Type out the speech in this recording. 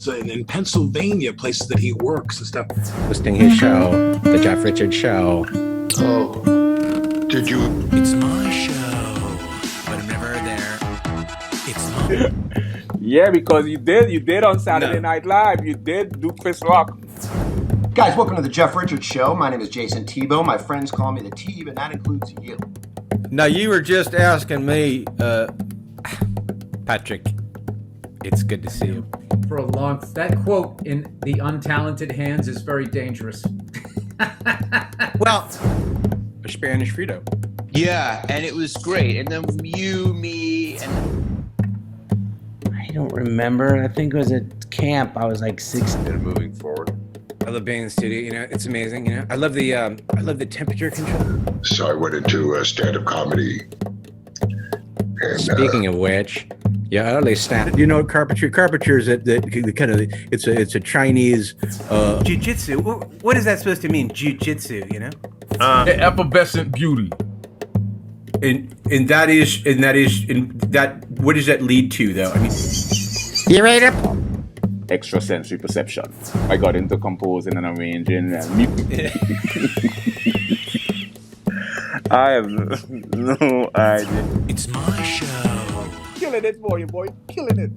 So in Pennsylvania, places that he works and stuff. Hosting his show, The Jeff Richards Show. Oh, did you? It's my show, but I'm never there. It's my... Yeah, because you did on Saturday Night Live. You did do Chris Rock. Guys, welcome to the Jeff Richards Show. My name is Jason Tebow. My friends call me the T, but that includes you. Now, you were just asking me, Patrick, it's good to see you. For a long, that quote in the untalented hands is very dangerous. Well, a Spanish Frito. Yeah, and it was great. And then you, me, and I don't remember. I think it was at camp. I was like 16. Moving forward. I love being in the studio. You know, it's amazing. You know, I love the temperature control. So I went into stand-up comedy. And, Speaking of which, yeah, early stand. You know, carpentry is that kind of it's a Chinese Jiu-jitsu. What is that supposed to mean? Jiu-jitsu, you know? The effervescent beauty. And that what does that lead to though? I mean, you ready to? Extrasensory perception. I got into composing and arranging and I have no idea. it's my show. Killing it, boy, killing it.